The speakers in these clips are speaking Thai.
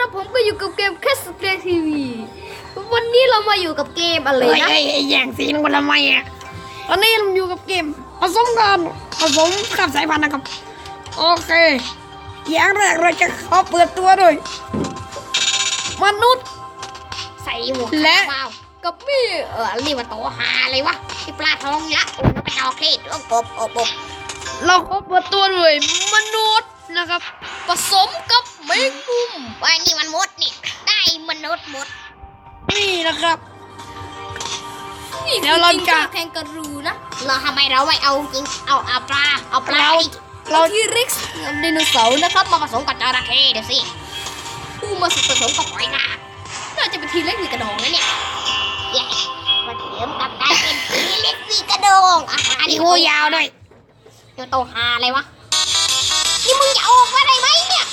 ครับผมก็อยู่กับเกมแคสเกมทีวีวันนี้เรามาอยู่กับเกมอะไรนะแย่งซีนกันทำไมอ่ะตอนนี้เราอยู่กับเกมผสมกันผสมกับสายพันธุ์นะครับโอเคอย่างแรกเราจะขอเปิดตัวด้วยมนุษย์ใส่หมวกและกับมี่เรียกว่าโตหาเลยวะไอปลาทองละโอ้ยเป็นดอกเคสกบเราขอเปิดตัวด้วยมนุษย์นะครับผสมกับแมงมุมว่านี่มันมดนี่ได้มนุษย์มดนี่นะครับเดี๋ยวเราจะแข่งกระรูนะเราทำไมเราไม่เอาจริงเอาปลาเราที่ริกซ์ไดโนเสาร์นะครับมาผสมกับจระเข้เดี๋ยวสิมาผสมกับหอยนาน่าจะเป็นทีเล็กมีกระดองนะเนี่ยใหญ่มาเทียมกับการเป็นทีเล็กมีกระดองอันนี้หูยาวด้วยเดี๋ยวโตหาอะไรวะนี่มึงจะออกมาได้ไหมเนี่ย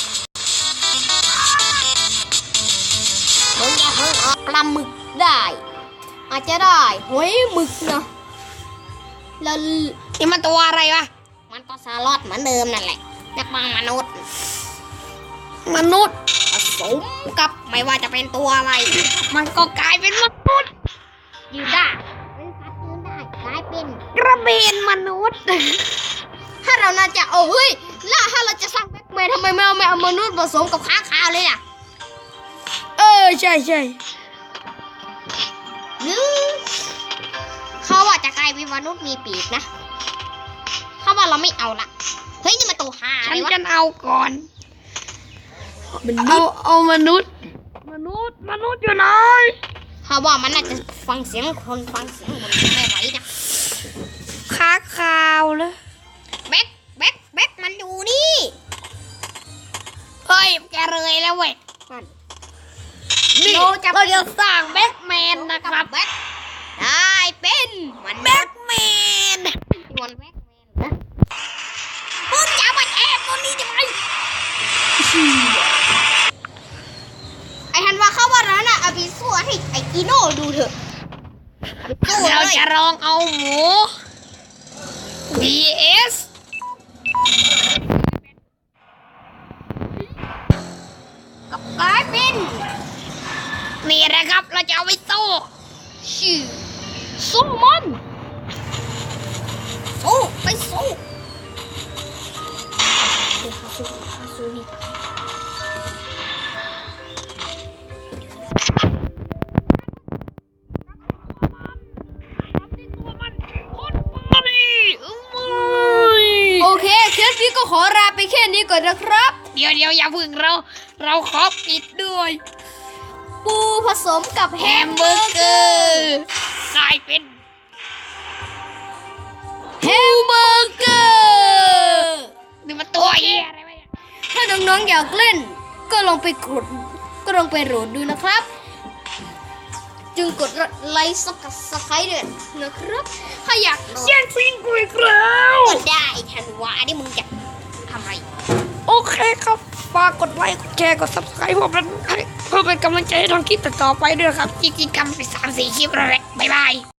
มึงจะเพิ่งออกปลาหมึกได้อาจจะได้หอยหมึกนะแล้วนี่มันตัวอะไรวะมันก็ซาลอดเหมือนเดิมนั่นแหละนักบางมนุษย์ผสมกับไม่ว่าจะเป็นตัวอะไรมันก็กลายเป็นมนุษย์ยืนได้เป็นสัตว์ยืนได้กลายเป็นกระเบนมนุษย์ถ้าเราน่าจะโอ้ยแล้วถ้าเราจะสร้างแบ็คแมนทำไมไม่เอามนุษย์ผสมกับค้างคาวเลยอ่ะใช่หรือเขาว่าจะกลายเป็นมนุษย์มีปีกนะเขาว่าเราไม่เอาละเฮ้ยนี่มันตัวหาอะไรวะฉันเอาก่อนเอามนุษย์อยู่ไหนเขาว่ามันน่าจะฟังเสียงคนไม่ไหวนะค้างคาวเลยแบ็คมันดูนี่เฮ้ยแกเลยแล้วเว้ยนี่เราจะสร้างแบ็คแมนนะครับแบ็คได้เป็นมันแบ็คแมนมันแบ็คแมนนะมึงจะมาแอบตัวนี้จะไหมไอ้ฮันว่าเข้าว่านั้นอ่ะอภิสู้ให้ไอ้อีโน่ดูเถอะเราจะลองเอาหมู vsกับกลายเป็นนี่นะครับเราจะเอาไปสู้มันสู้ไปสู้นี่โอเคเคสนี้ก็ขอลาไปแค่นี้ก่อนนะครับเดี๋ยวอย่าพึ่งเราขอปิดด้วยปูผสมกับแฮมเบอร์เกอร์กลายเป็นแฮมเบอร์เกอร์นี่มันตัวเหี้ยอะไรวะถ้าน้องๆอยากเล่นก็ลองไปโหลดดูนะครับจึงกดไลค์ซับสไครต์ด้วยนะครับถ้าอยากแย่งซีนกูอีกแล้วก็ได้ทันวะนี่มึงจะทำไมโอเคครับฝากกดไลค์กดแชร์กด subscribe เพื่อเป็นกำลังใจให้ทำคลิปต่อไปด้วยครับจริงๆทำไป3-4 คลิปแล้วแหละบ๊ายบาย